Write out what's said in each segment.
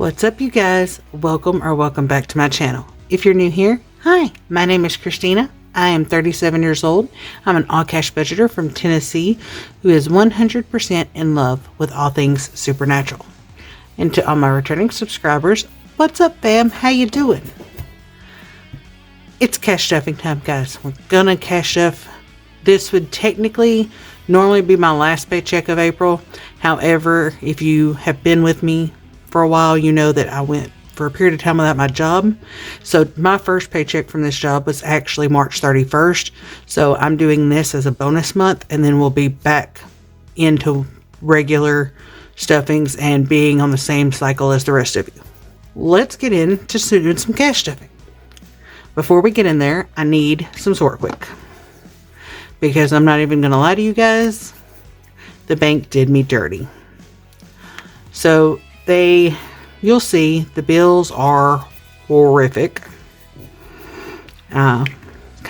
What's up, you guys? Welcome back to my channel. If you're new here, hi, my name is Christina. I am 37 years old. I'm an all-cash budgeter from Tennessee who is 100% in love with all things supernatural. And to all my returning subscribers, what's up, fam? How you doing? It's cash stuffing time, guys. We're gonna cash stuff. This would technically normally be my last paycheck of April. However, if you have been with me for a while, you know that I went for a period of time without my job. So my first paycheck from this job was actually March 31st. So I'm doing this as a bonus month, and then we'll be back into regular stuffings and being on the same cycle as the rest of you. Let's get into doing some cash stuffing. Before we get in there, I need some sort quick. Because I'm not even going to lie to you guys, the bank did me dirty. So you'll see the bills are horrific. Kind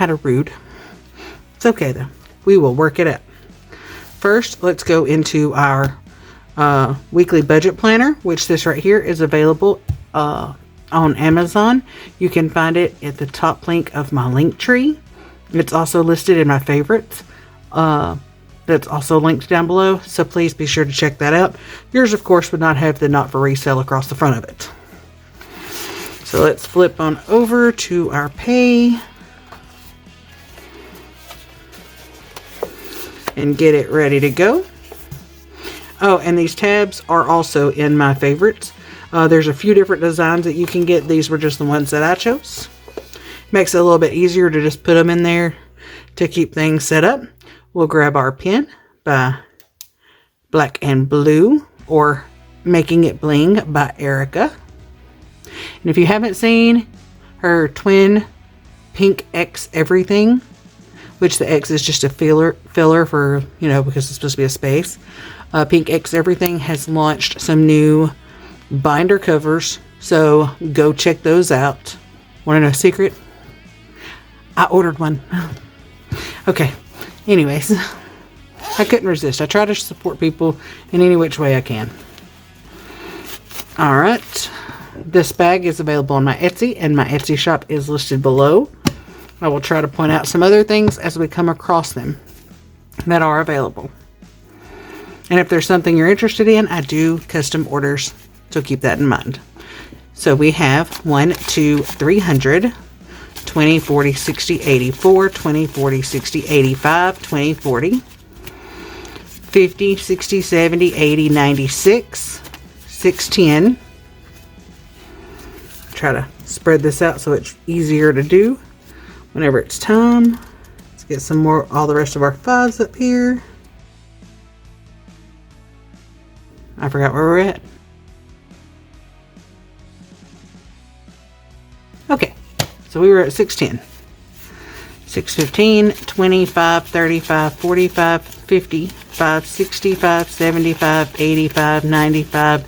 of rude. It's okay though. We will work it out. First, let's go into our weekly budget planner, which this right here is available on Amazon. You can find it at the top link of my link tree. It's also listed in my favorites. That's also linked down below, so please be sure to check that out. Yours, of course, would not have the not for resale across the front of it. So let's flip on over to our pay and get it ready to go. Oh, and these tabs are also in my favorites. There's a few different designs that you can get. These were just the ones that I chose. Makes it a little bit easier to just put them in there to keep things set up. We'll grab our pen by Black and Blue, or Making It Bling by Erica. And if you haven't seen her twin Pink X Everything, which the X is just a filler for, because it's supposed to be a space. Pink X Everything has launched some new binder covers, so go check those out. Want to know a secret? I ordered one. Okay. Anyways, I couldn't resist. I try to support people in any which way I can. Alright. This bag is available on my Etsy, and my Etsy shop is listed below. I will try to point out some other things as we come across them that are available. And if there's something you're interested in, I do custom orders, so keep that in mind. So we have 1, 2, 300, 20, 40, 60, 84, 20, 40, 60, 85, 20, 40, 50, 60, 70, 80, 96, 610. Try to spread this out so it's easier to do whenever it's time. Let's get some more, all the rest of our 5s up here. I forgot where we're at. Okay. So we were at 610, 615, 25, 35, 45, 55, 65, 75, 85, 95,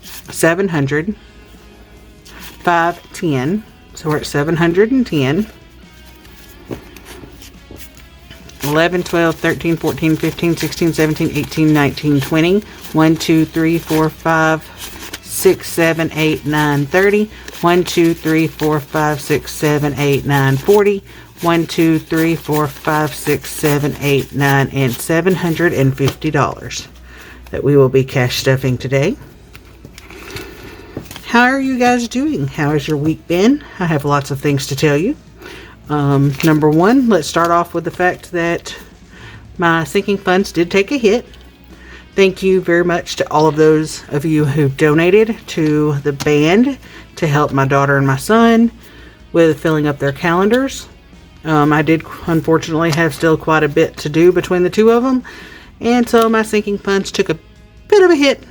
700, 510. So we're at 710. 11, 12, 13, 14, 15, 16, 17, 18, 19, 20. 1, 2, 3, 4, 5, 6, 7, 8, 9, 30. 1, 2, 3, 4, 5, 6, 7, 8, 9, 40. 1, 2, 3, 4, 5, 6, 7, 8, 9, and $750 that we will be cash stuffing today. How are you guys doing? How has your week been? I have lots of things to tell you. Number one, let's start off with the fact that my sinking funds did take a hit. Thank you very much to all of those of you who donated to the band to help my daughter and my son with filling up their calendars. I did unfortunately have still quite a bit to do between the two of them, and so my sinking funds took a bit of a hit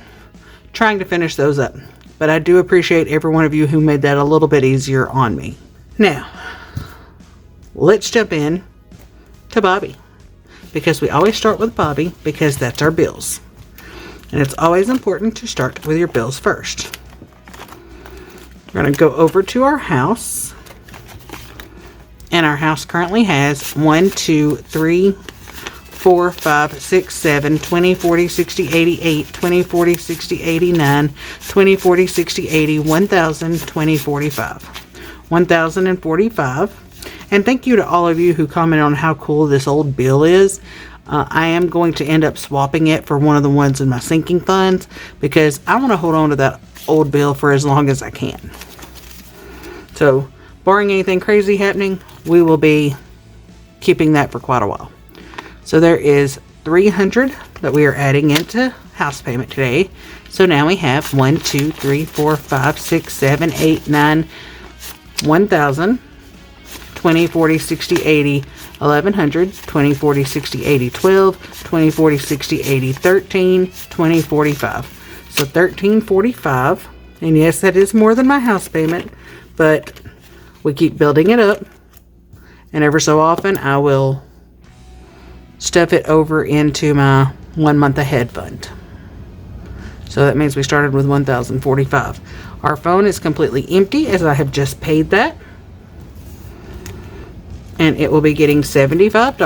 trying to finish those up. But I do appreciate every one of you who made that a little bit easier on me. Now, let's jump in to Bobby, because we always start with Bobby because that's our bills. And it's always important to start with your bills first. We're going to go over to our house. And our house currently has 1, 2, 3, 4, 5, 6, 7, 20, 40, 60, 80, 8, 20, 40, 60, 80, 9, 20, 40, 60, 80, 1,000, 20, 45. 1,045. And thank you to all of you who commented on how cool this old bill is. I am going to end up swapping it for one of the ones in my sinking funds because I want to hold on to that old bill for as long as I can. So, barring anything crazy happening, we will be keeping that for quite a while. So there is $300 that we are adding into house payment today. So now we have 1, 2, 3, 4, 5, 6, 7, 8, 9, 1,000, 20, 40, 60, 80, 1,100, 20, 40, 60, 80, 12, 20, 40, 60, 80, 13, 20, 45. So 1345. And yes, that is more than my house payment, but we keep building it up. And ever so often, I will stuff it over into my 1 month ahead fund. So that means we started with 1,045. Our phone is completely empty as I have just paid that. And it will be getting $75.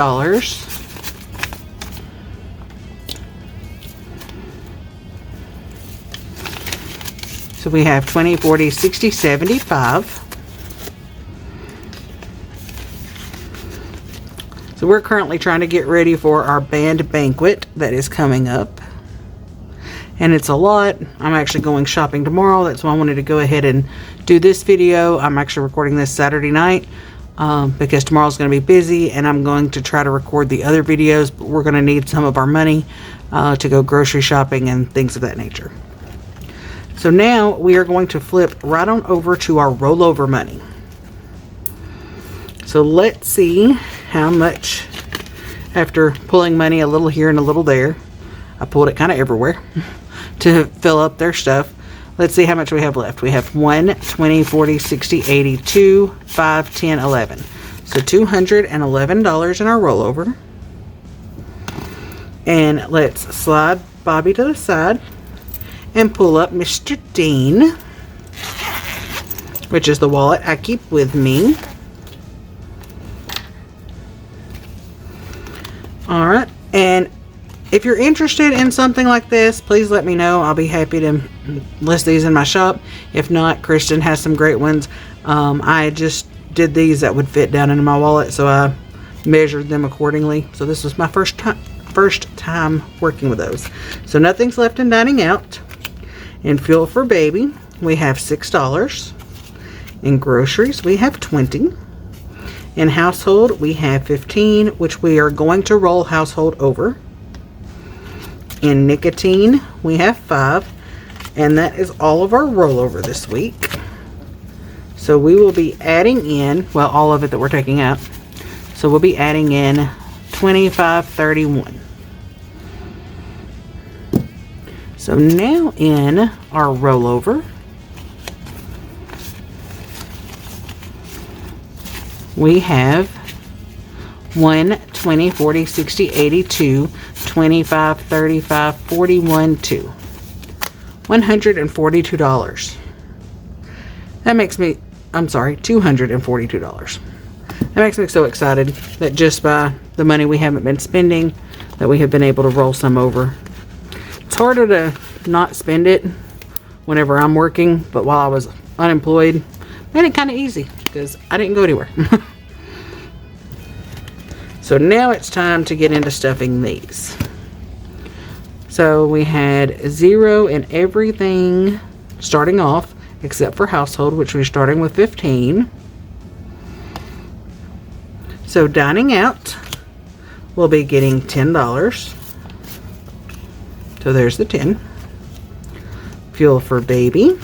So we have 20, 40, 60, 75. So we're currently trying to get ready for our band banquet that is coming up. And it's a lot. I'm actually going shopping tomorrow. That's why I wanted to go ahead and do this video. I'm actually recording this Saturday night because tomorrow's going to be busy, and I'm going to try to record the other videos, but we're going to need some of our money to go grocery shopping and things of that nature. So now we are going to flip right on over to our rollover money. So let's see how much, after pulling money a little here and a little there, I pulled it kind of everywhere to fill up their stuff. Let's see how much we have left. We have 1, 20, 40, 60, 80, 2, 5, 10, 11. So $211 in our rollover. And let's slide Bobby to the side and pull up Mr. Dean, which is the wallet I keep with me. Alright, and if you're interested in something like this, please let me know. I'll be happy to list these in my shop. If not, Kristen has some great ones. I just did these that would fit down into my wallet, so I measured them accordingly. So this was my first time working with those. So nothing's left in dining out. In fuel for baby, we have $6. In groceries, we have $20. In household, we have $15, which we are going to roll household over. In nicotine, we have $5, and that is all of our rollover this week. So we will be adding in, well, all of it that we're taking out. So we'll be adding in $25.31. So now in our rollover, we have 1, 20, 40, 60, 82, 25, 35, 41, 2. $142. That makes me, I'm sorry, $242. That makes me so excited that just by the money we haven't been spending, that we have been able to roll some over. It's harder to not spend it whenever I'm working, but while I was unemployed, made it kind of easy because I didn't go anywhere. So now it's time to get into stuffing these. So we had 0 in everything starting off except for household, which we're starting with 15. So dining out, we'll be getting $10. So there's the 10. Fuel for baby,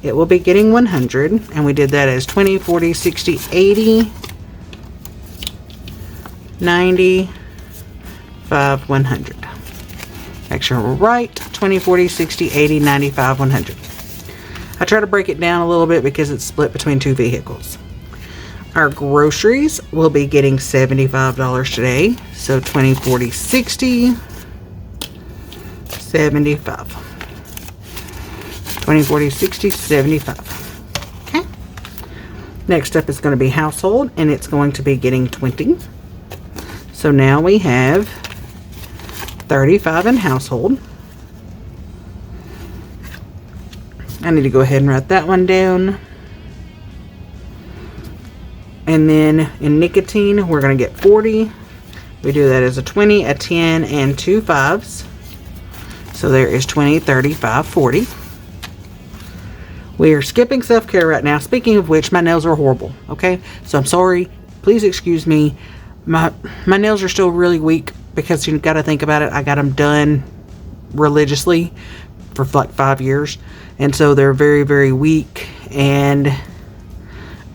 it will be getting 100, and we did that as 20, 40, 60, 80, 90, 5, 100. Make sure we're right. 20, 40, 60, 80, 95, 100. I try to break it down a little bit because it's split between 2 vehicles. Our groceries will be getting $75 today. So 20, 40, 60, 75. 20, 40, 60, 75. Okay. Next up is going to be household, and it's going to be getting 20. So So now we have 35 in household. I need to go ahead and write that one down. And then in nicotine, we're going to get 40. We do that as a 20, a 10, and 2 5s. So there is 20, 35, 40. We are skipping self-care right now. Speaking of which, my nails are horrible, okay? So I'm sorry. Please excuse me. My nails are still really weak because you got to think about it. I got them done religiously for like 5 years. And so they're very, very weak. And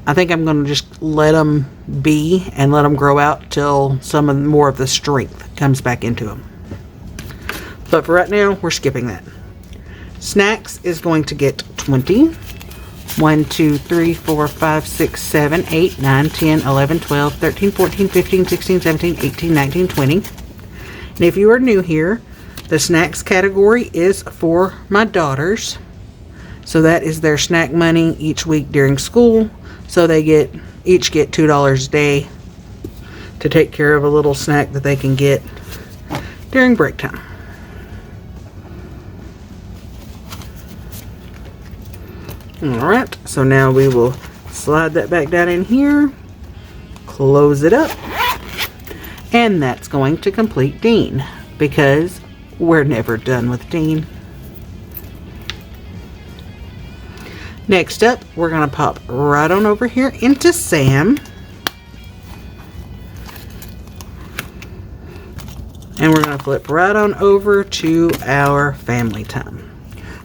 I think I'm going to just let them be and let them grow out till more of the strength comes back into them. But for right now, we're skipping that. Snacks is going to get 20. 1, 2, 3, 4, 5, 6, 7, 8, 9, 10, 11, 12, 13, 14, 15, 16, 17, 18, 19, 20. And if you are new here, the snacks category is for my daughters. So that is their snack money each week during school. So they each get $2 a day to take care of a little snack that they can get during break time. Alright, so now we will slide that back down in here, close it up, and that's going to complete Dean, because we're never done with Dean. Next up, we're going to pop right on over here into Sam. And we're going to flip right on over to our family time.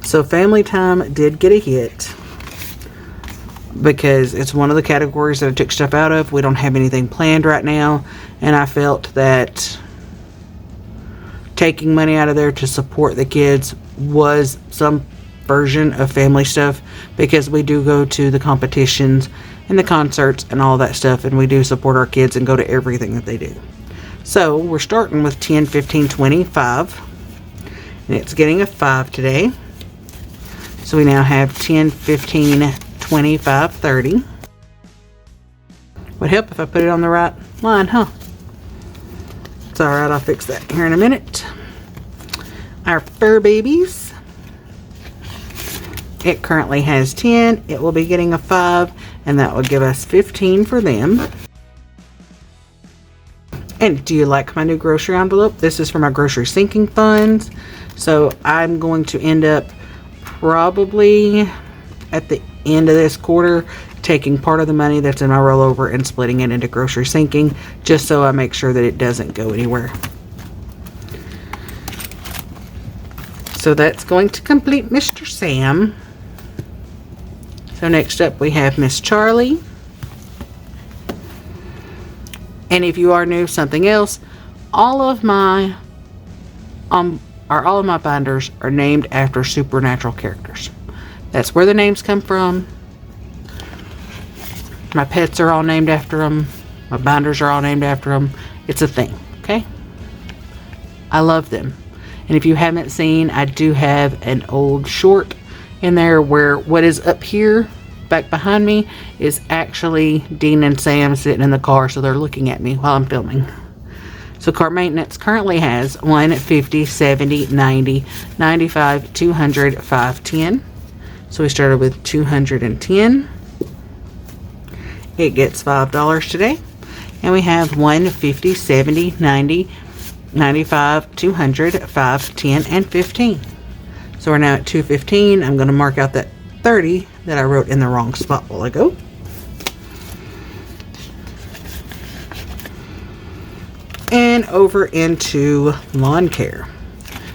So family time did get a hit because it's one of the categories that I took stuff out of. We don't have anything planned right now. And I felt that taking money out of there to support the kids was some version of family stuff, because we do go to the competitions and the concerts and all that stuff, and we do support our kids and go to everything that they do. So we're starting with 10, 15, 20, 5, and it's getting a 5 today. So we now have 10, 15, 25, 30. Would help if I put it on the right line, huh? It's alright, I'll fix that here in a minute. Our fur babies. It currently has 10. It will be getting a 5, and that will give us 15 for them. And do you like my new grocery envelope? This is for my grocery sinking funds. So I'm going to end up probably at the end of this quarter taking part of the money that's in my rollover and splitting it into grocery sinking, just so I make sure that it doesn't go anywhere. So that's going to complete Mr. Sam. So next up we have Miss Charlie. And if you are new, something else, all of my binders are named after supernatural characters. That's where the names come from. My pets are all named after them. My binders are all named after them. It's a thing, okay? I love them. And if you haven't seen, I do have an old short in there where what is up here back behind me is actually Dean and Sam sitting in the car, so they're looking at me while I'm filming. So car maintenance currently has 1, 50, 70, 90, 95, 200, 510. So we started with 210. It gets $5 today. And we have 1, 50, 70, 90, 95, 200, 510, and 15. So we're now at 215. I'm going to mark out that 30 that I wrote in the wrong spot while ago. And over into lawn care.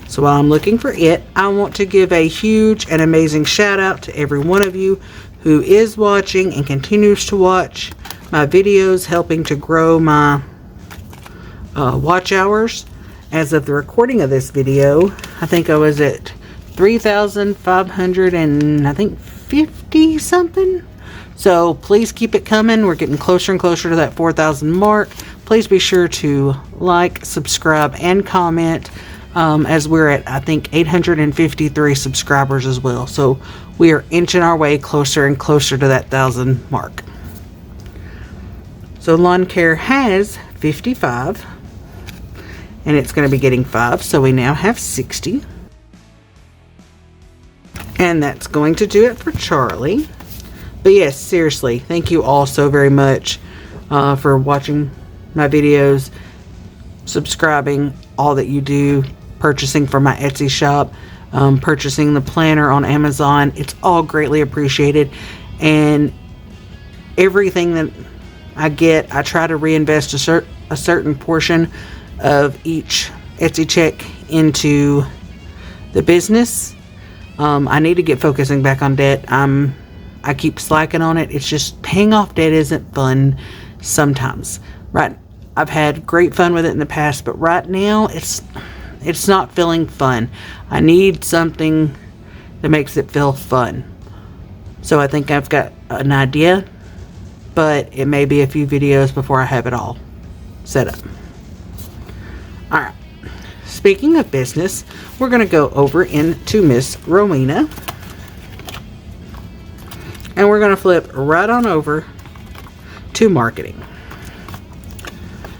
So while I'm looking for it, I want to give a huge and amazing shout out to every one of you who is watching and continues to watch my videos, helping to grow my watch hours. As of the recording of this video, I think I was at 3,500 and I think 50 something. So please keep it coming. We're getting closer and closer to that 4,000 mark. Please be sure to like, subscribe, and comment, as we're at, I think, 853 subscribers as well. So we are inching our way closer and closer to that 1,000 mark. So lawn care has 55. and it's going to be getting 5, so we now have 60. And that's going to do it for Charlie. But yes, seriously, thank you all so very much for watching my videos, subscribing, all that you do, purchasing from my Etsy shop, purchasing the planner on Amazon. It's all greatly appreciated, and everything that I get, I try to reinvest a certain portion of each Etsy check into the business. I need to get focusing back on debt. I keep slacking on it. It's just paying off debt isn't fun sometimes. Right? I've had great fun with it in the past, but right now it's not feeling fun. I need something that makes it feel fun. So I think I've got an idea, but it may be a few videos before I have it all set up. Alright, speaking of business, we're going to go over into Miss Rowena, and we're going to flip right on over to marketing.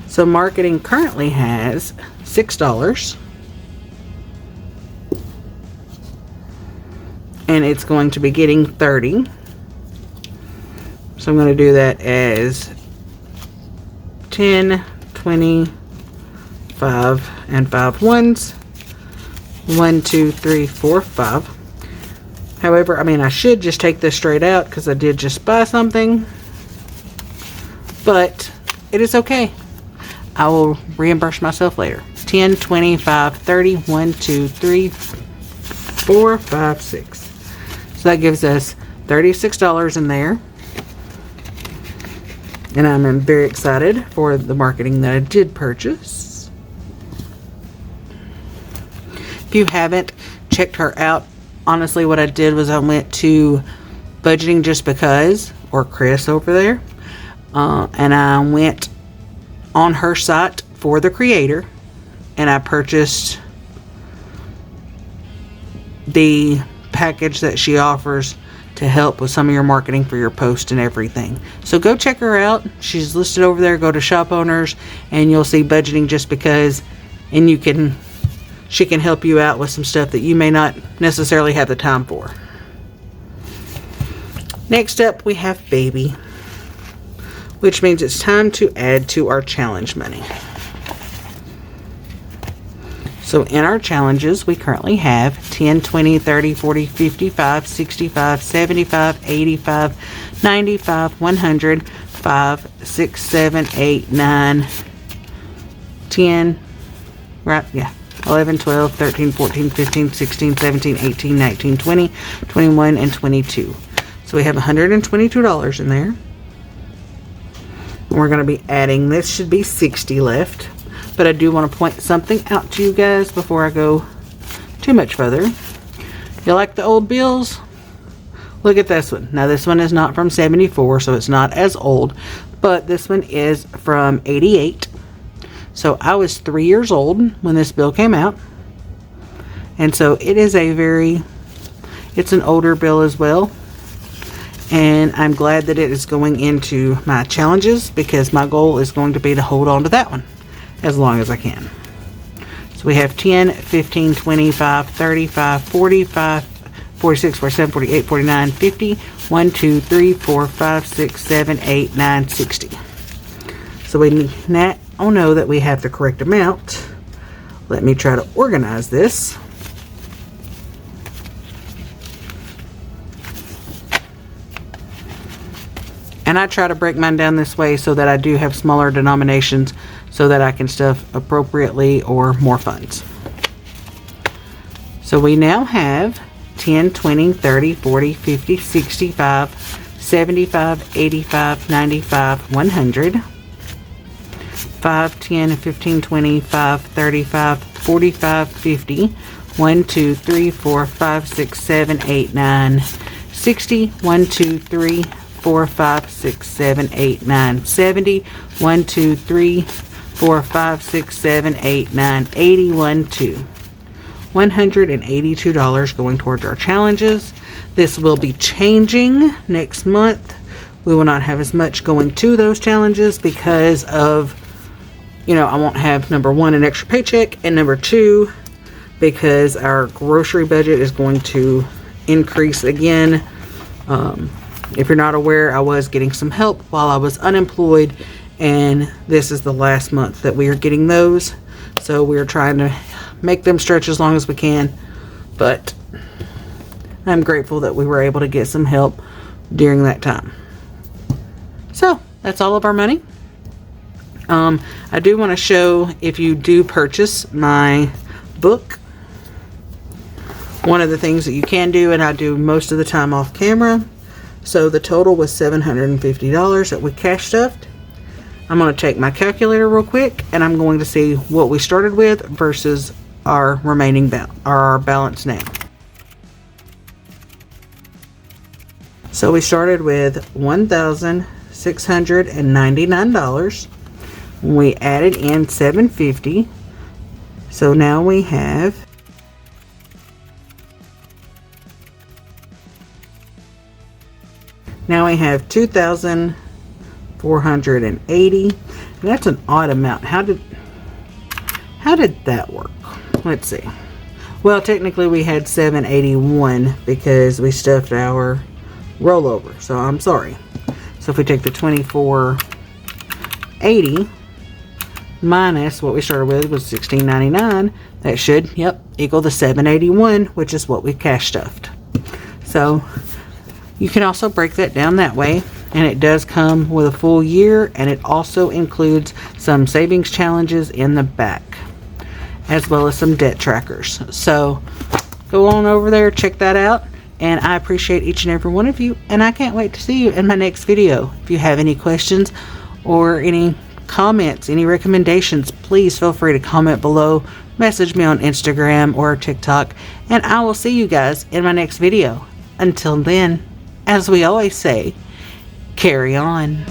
So marketing currently has $6, and it's going to be getting 30. So I'm going to do that as 10, 20, 5, and 5 ones. 1, 2, 3, 4, 5. However, I mean, I should just take this straight out because I did just buy something. But it is okay. I will reimburse myself later. 10, 20, 5, 30, 1, 2, 3, 4, 5, 6. So that gives us $36 in there. And I'm very excited for the marketing that I did purchase. If you haven't checked her out, honestly what I did was I went to Budgeting Just Because, or Chris over there, and I went on her site for the creator, and I purchased the package that she offers to help with some of your marketing for your post and everything. So go check her out. She's listed over there. Go to shop owners and you'll see Budgeting Just Because, and she can help you out with some stuff that you may not necessarily have the time for. Next up we have baby, which means it's time to add to our challenge money. So in our challenges, we currently have 10, 20, 30, 40, 55, 65, 75, 85, 95, 100, 5, 6, 7, 8, 9, 10, right, yeah, 11, 12, 13, 14, 15, 16, 17, 18, 19, 20, 21, and 22. So we have $122 in there. And we're going to be adding, this should be 60 left. But I do want to point something out to you guys before I go too much further. You like the old bills? Look at this one. Now this one is not from 74, so it's not as old, but this one is from 88. So I was 3 years old when this bill came out. And so it is it's an older bill as well. And I'm glad that it is going into my challenges, because my goal is going to be to hold on to that one as long as I can. So we have 10, 15, 25, 35, 45, 46, 47, 48, 49, 50, 1, 2, 3, 4, 5, 6, 7, 8, 9, 60. So we now know that we have the correct amount. Let me try to organize this. And I try to break mine down this way so that I do have smaller denominations so that I can stuff appropriately or more funds. So we now have 10, 20, 30, 40, 50, 65, 75, 85, 95, 100, 5, 10, 15, 25, 35, 45, 50, 1, 2, 3, 4, 5, 6, 7, 8, 9, 60, 1, 2, 3, 4, 5, 6, 7, 8, 9, 70, 1, 2, 3, 4, 5, 6, 7, 8, 9, 80, 1, 2. $182 going towards our challenges. This will be changing next month. We will not have as much going to those challenges because of you know, I won't have, number one, an extra paycheck, and number two, because our grocery budget is going to increase again. If you're not aware, I was getting some help while I was unemployed, and this is the last month that we are getting those. So we're trying to make them stretch as long as we can, but I'm grateful that we were able to get some help during that time. So that's all of our money. I do want to show, if you do purchase my book, one of the things that you can do, and I do most of the time off camera. So the total was $750 that we cash stuffed. I'm going to take my calculator real quick, and I'm going to see what we started with versus our remaining our balance now. So we started with $1,699. We added in $750. So now we have $2,480. And that's an odd amount. How did that work? Let's see. Well, technically we had $781 because we stuffed our rollover. So I'm sorry. So if we take the $2,480 minus what we started with was $1,699, that should, equal the $781, which is what we cash stuffed. So you can also break that down that way, and it does come with a full year, and it also includes some savings challenges in the back, as well as some debt trackers. So go on over there, check that out, and I appreciate each and every one of you, and I can't wait to see you in my next video. If you have any questions or any comments, any recommendations, please feel free to comment below, message me on Instagram or TikTok, and I will see you guys in my next video. Until then, as we always say, carry on.